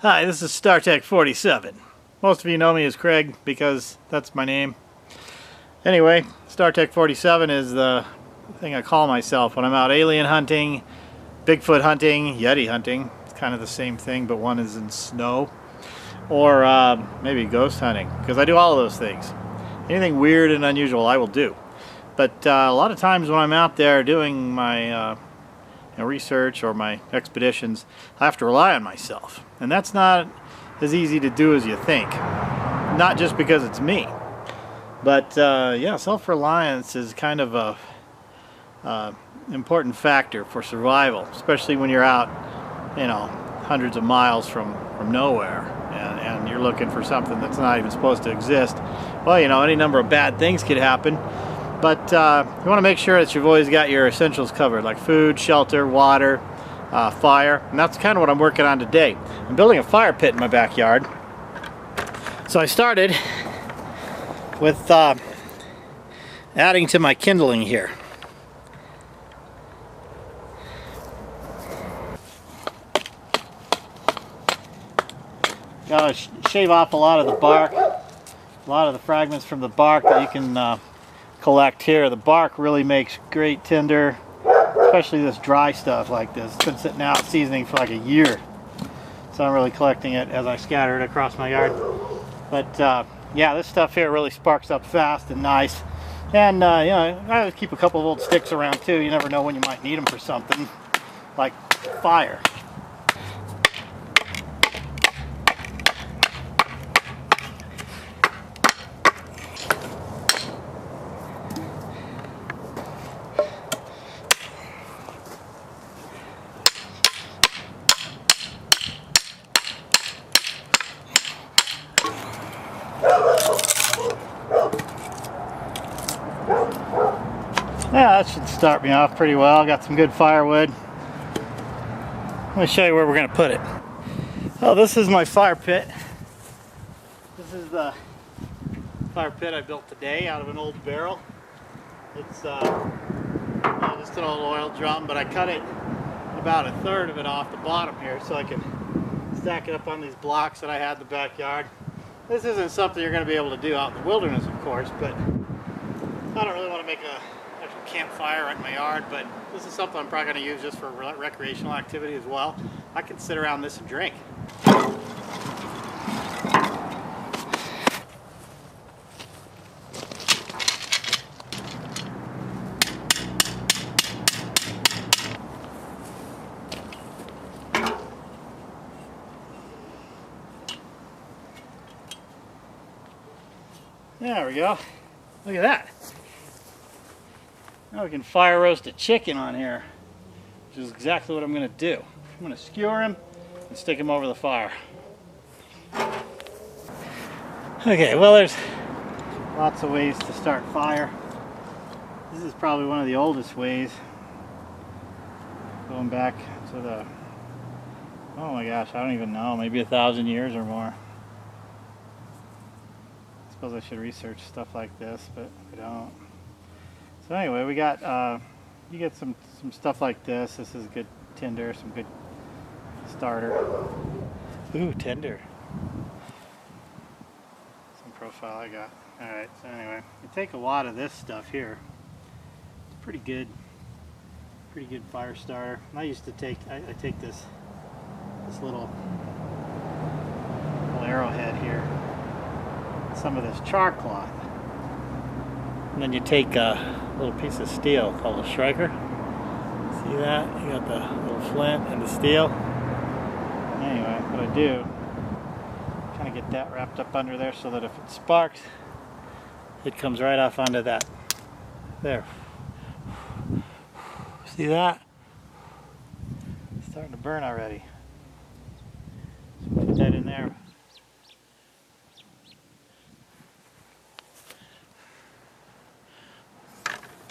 Hi, this is StarTech 47. Most of you know me as Craig because that's my name. Anyway, StarTech 47 is the thing I call myself when I'm out alien hunting, Bigfoot hunting, Yeti hunting. It's kind of the same thing, but one is in snow. Or maybe ghost hunting, because I do all of those things. Anything weird and unusual I will do. But a lot of times when I'm out there doing my research or my expeditions, I have to rely on myself, and that's not as easy to do as you think. Not just because it's me, but yeah, self-reliance is kind of a important factor for survival, especially when you're out, hundreds of miles from nowhere, and you're looking for something that's not even supposed to exist. Well, any number of bad things could happen. But you want to make sure that you've always got your essentials covered, like food, shelter, water, fire. And that's kind of what I'm working on today. I'm building a fire pit in my backyard. So I started with adding to my kindling here. Gotta shave off a lot of the bark, a lot of the fragments from the bark that you can collect here. The bark really makes great tinder, especially this dry stuff like this. It's been sitting out seasoning for like a year, so I'm really collecting it as I scatter it across my yard. But yeah, this stuff here really sparks up fast and nice. And I always keep a couple of old sticks around too. You never know when you might need them for something like fire. Yeah, that should start me off pretty well. Got some good firewood. Let me show you where we're going to put it. Oh, this is my fire pit. This is the fire pit I built today out of an old barrel. It's just an old oil drum, but I cut it about a third of it off the bottom here so I can stack it up on these blocks that I had in the backyard. This isn't something you're going to be able to do out in the wilderness, of course, but I don't really want to make a campfire right in my yard, but this is something I'm probably going to use just for recreational activity as well. I can sit around this and drink. There we go. Look at that. Now we can fire roast a chicken on here, which is exactly what I'm going to do. I'm going to skewer him and stick him over the fire. Okay, well, there's lots of ways to start fire. This is probably one of the oldest ways, going back to the, oh my gosh, I don't even know, maybe 1,000 years or more. I suppose I should research stuff like this, but we don't. So anyway, we got, you get some stuff like this. This is good tinder, some good starter. Ooh, tinder. Some profile I got. Alright, so anyway, you take a lot of this stuff here. It's pretty good fire starter. I used to take, I take this little arrowhead here, some of this char cloth. And then you take a little piece of steel called a striker. See that? You got the little flint and the steel. Anyway, what I do, kind of get that wrapped up under there so that if it sparks, it comes right off onto that. There. See that? It's starting to burn already. So put that in there.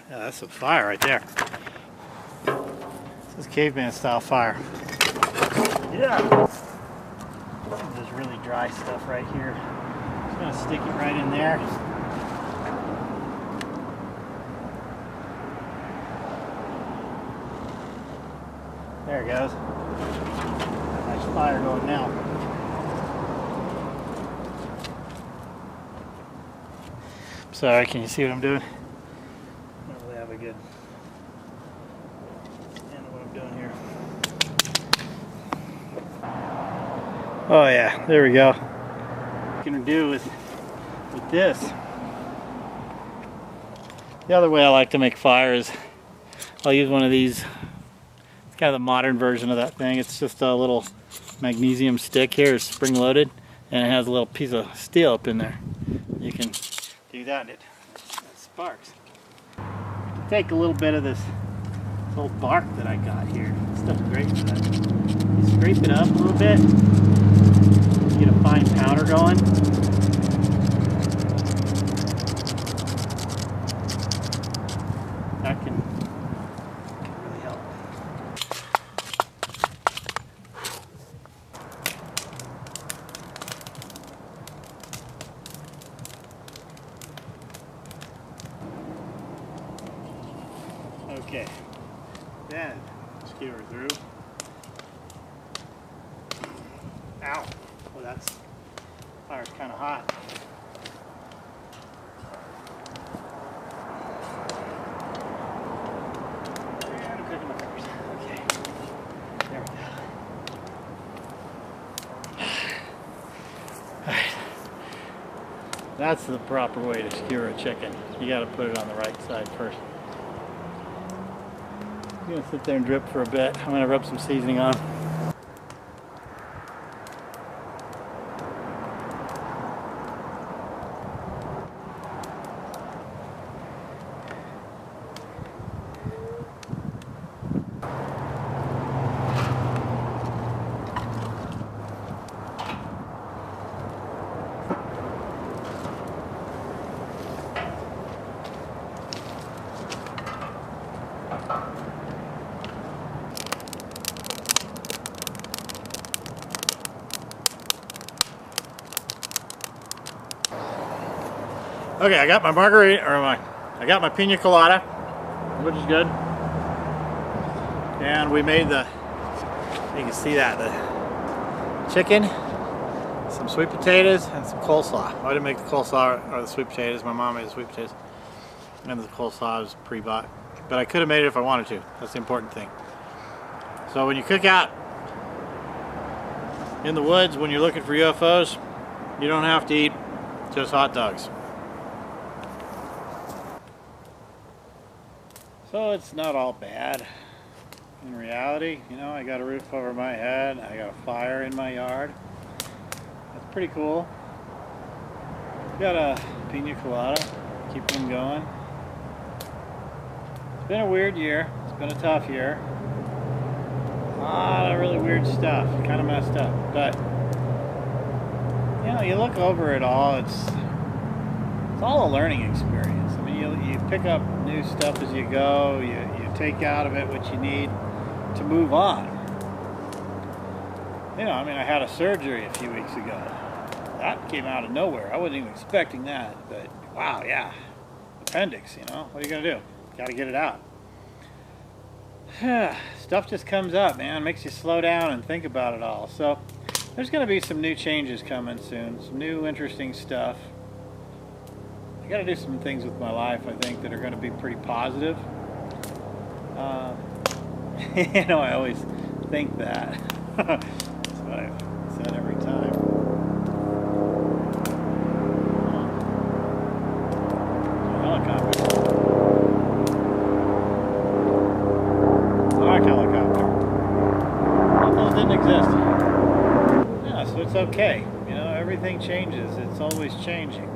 Yeah, that's some fire right there. This is caveman style fire. Yeah. Some of this really dry stuff right here. Just gonna stick it right in there. There it goes. Nice fire going now. Sorry, can you see what I'm doing? I don't really have a good handle what I'm doing here. Oh yeah, there we go. What you can do with this. The other way I like to make fire is I'll use one of these. It's kind of the modern version of that thing. It's just a little magnesium stick here, it's spring loaded, and it has a little piece of steel up in there. You can do that and it sparks. Take a little bit of this old bark that I got here. This stuff's great for that. You scrape it up a little bit, get a fine powder going. That can really help. Okay, then skewer through. Ow! Well, that's fire's kind of hot. And I'm cooking my peppers. Okay, there we go. Alright, that's the proper way to skewer a chicken. You got to put it on the right side first. I'm going to sit there and drip for a bit. I'm going to rub some seasoning on. Okay, I got my margarita, I got my pina colada, which is good. And we made you can see that, the chicken, some sweet potatoes, and some coleslaw. I didn't make the coleslaw or the sweet potatoes, my mom made the sweet potatoes. And the coleslaw was pre-bought. But I could have made it if I wanted to. That's the important thing. So when you cook out in the woods, when you're looking for UFOs, you don't have to eat just hot dogs. So it's not all bad. In reality, you know, I got a roof over my head, I got a fire in my yard. That's pretty cool. Got a pina colada, keep them going. It's been a weird year, it's been a tough year. A lot of really weird stuff, kind of messed up. But, you know, you look over it all, it's all a learning experience. I mean, you pick up new stuff as you go, you take out of it what you need to move on. You know, I mean, I had a surgery a few weeks ago. That came out of nowhere. I wasn't even expecting that, but wow, yeah. Appendix, you know, what are you gonna do? Gotta get it out. Stuff just comes up, man. Makes you slow down and think about it all. So there's gonna be some new changes coming soon, some new interesting stuff. I gotta do some things with my life, I think, that are gonna be pretty positive. You know, I always think that. That's what I've said every time. Helicopter. Black helicopter. Well, those didn't exist. Yeah, so it's okay. You know, everything changes. It's always changing.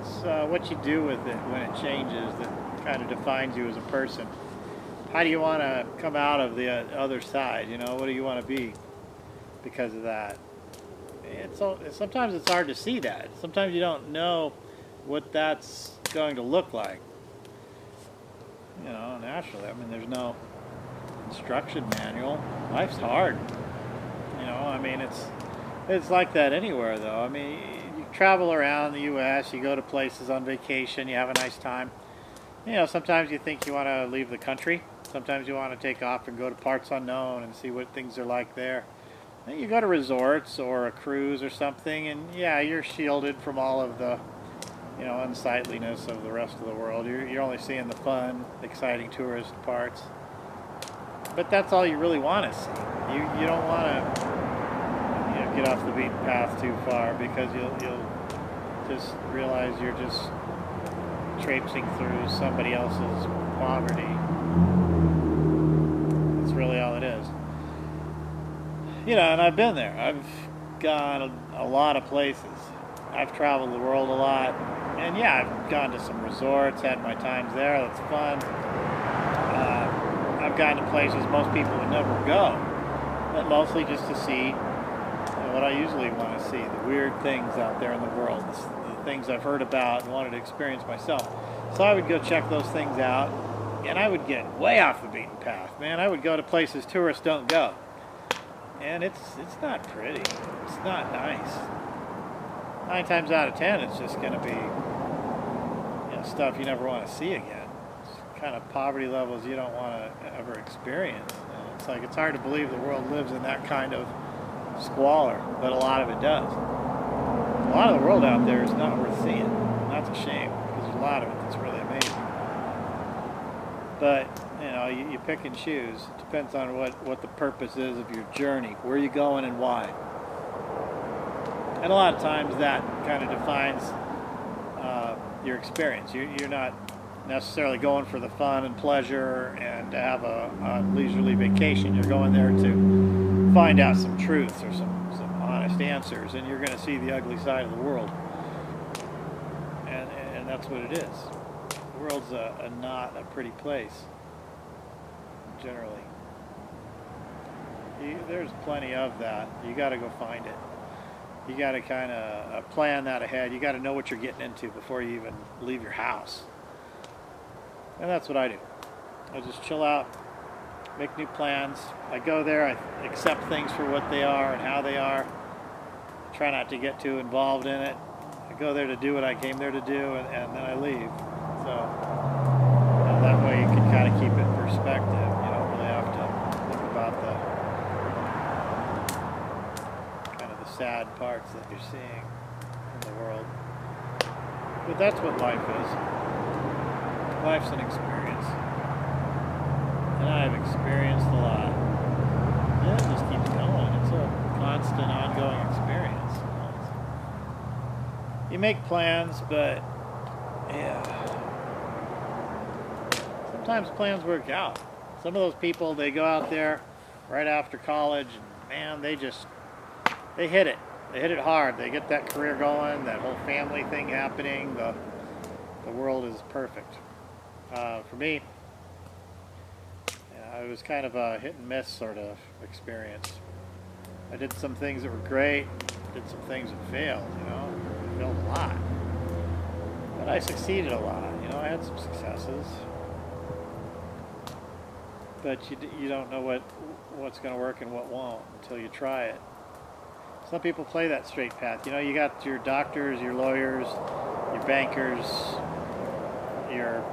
It's what you do with it when it changes that kind of defines you as a person. How do you want to come out of the other side? You know, what do you want to be because of that? Sometimes it's hard to see that. Sometimes you don't know what that's going to look like. You know, naturally. I mean, there's no instruction manual. Life's hard. You know, I mean, it's like that anywhere, though. I mean, you travel around the U.S., you go to places on vacation, you have a nice time. You know, sometimes you think you want to leave the country. Sometimes you want to take off and go to parts unknown and see what things are like there. And you go to resorts or a cruise or something, and yeah, you're shielded from all of the, unsightliness of the rest of the world. You're only seeing the fun, exciting tourist parts. But that's all you really want to see. You don't want to get off the beaten path too far, because you'll just realize you're just traipsing through somebody else's poverty. That's really all it is. And I've been there. I've gone a lot of places. I've traveled the world a lot. And yeah, I've gone to some resorts, had my times there. That's fun. I've gone to places most people would never go, but mostly just to see what I usually want to see, the weird things out there in the world, the things I've heard about and wanted to experience myself. So I would go check those things out, and I would get way off the beaten path, man. I would go to places tourists don't go, and it's not pretty. It's not nice. 9 times out of 10, it's just going to be stuff you never want to see again. It's kind of poverty levels you don't want to ever experience. And it's hard to believe the world lives in that kind of squalor, but a lot of it does. A lot of the world out there is not worth seeing, and that's a shame, because there's a lot of it that's really amazing. But you pick and choose. It depends on what the purpose is of your journey, where you're going and why. And a lot of times that kind of defines your experience. You're not necessarily going for the fun and pleasure and to have a leisurely vacation. You're going there to find out some truths or some honest answers, and you're going to see the ugly side of the world. And that's what it is. The world's not a pretty place, generally. There's plenty of that. You got to go find it. You got to kind of plan that ahead. You got to know what you're getting into before you even leave your house. And that's what I do. I just chill out, make new plans. I go there, I accept things for what they are and how they are. I try not to get too involved in it. I go there to do what I came there to do, and then I leave. So that way you can kind of keep it in perspective. You don't really have to think about the sad parts that you're seeing in the world. But that's what life is. Life's an experience. And I've experienced a lot. And it just keeps going. It's a constant, ongoing experience. You make plans, but yeah. Sometimes plans work out. Some of those people, they go out there right after college, and man, they hit it. They hit it hard. They get that career going, that whole family thing happening. The world is perfect. For me, it was kind of a hit and miss sort of experience. I did some things that were great, did some things that failed, I failed a lot. But I succeeded a lot, I had some successes. But you don't know what's going to work and what won't until you try it. Some people play that straight path. You got your doctors, your lawyers, your bankers, your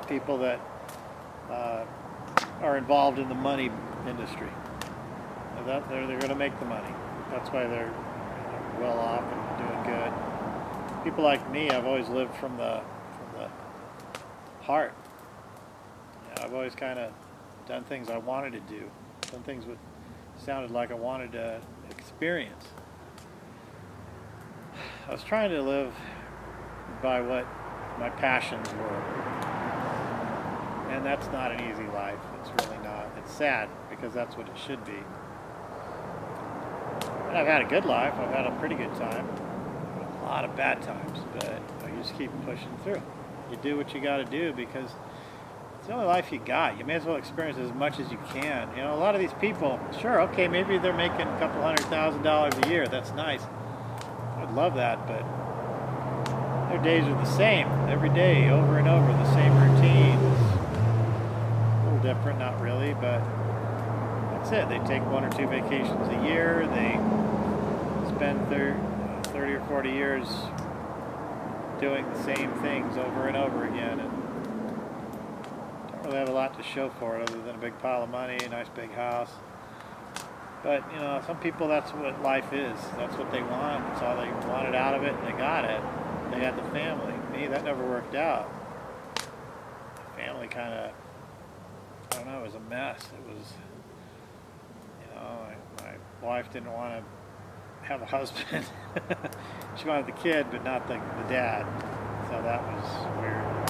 people that are involved in the money industry. They're going to make the money. That's why they're well off and doing good. People like me, I've always lived from the heart. I've always kind of done things I wanted to do, done things that sounded like I wanted to experience. I was trying to live by what my passions were. And that's not an easy life. It's really not. It's sad because that's what it should be. And I've had a good life. I've had a pretty good time. A lot of bad times, but you just keep pushing through. You do what you got to do because it's the only life you got. You may as well experience as much as you can. A lot of these people, sure, okay, maybe they're making a couple $100,000 a year. That's nice. I'd love that, but their days are the same every day, over and over, the same routines. A little different, not really, but that's it. They take 1 or 2 vacations a year. They spend 30 or 40 years doing the same things over and over again, and don't really have a lot to show for it other than a big pile of money, a nice big house. But, some people, that's what life is. That's what they want. That's all they wanted out of it, and they got it. They had the family. me, that never worked out. The family kind of, I don't know, it was a mess. It was, you know, my wife didn't want to have a husband. She wanted the kid, but not the dad. So that was weird.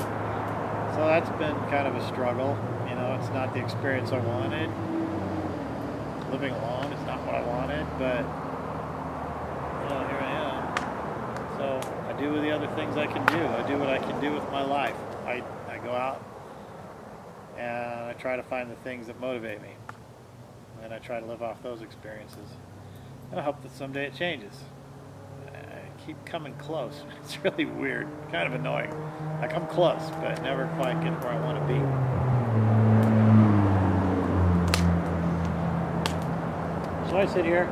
So that's been kind of a struggle. You know, it's not the experience I wanted. Living alone is not what I wanted, but you know, here I am. So I do the other things I can do. I do what I can do with my life. I go out and I try to find the things that motivate me. And I try to live off those experiences. And I hope that someday it changes. I keep coming close. It's really weird, kind of annoying. I come close, but never quite get where I want to be. So I sit here,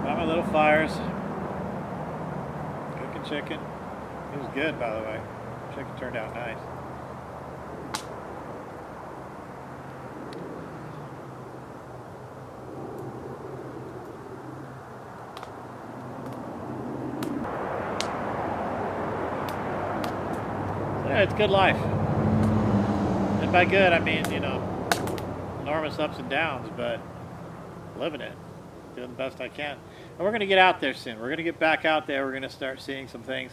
got my little fires, cooking chicken. It was good, by the way. Chicken turned out nice. Yeah, it's good life. And by good, I mean, you know, enormous ups and downs, but living it, doing the best I can. And we're going to get out there soon. We're going to get back out there. We're going to start seeing some things.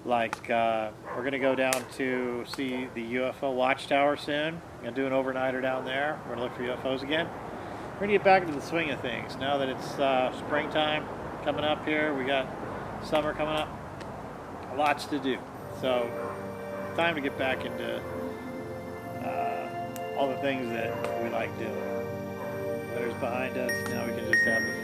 Like, we're going to go down to see the UFO Watchtower soon. We're going to do an overnighter down there. We're going to look for UFOs again. We're going to get back into the swing of things. Now that it's springtime coming up here, we got summer coming up. Lots to do. So, time to get back into all the things that we like doing. Winter's behind us. Now we can just have the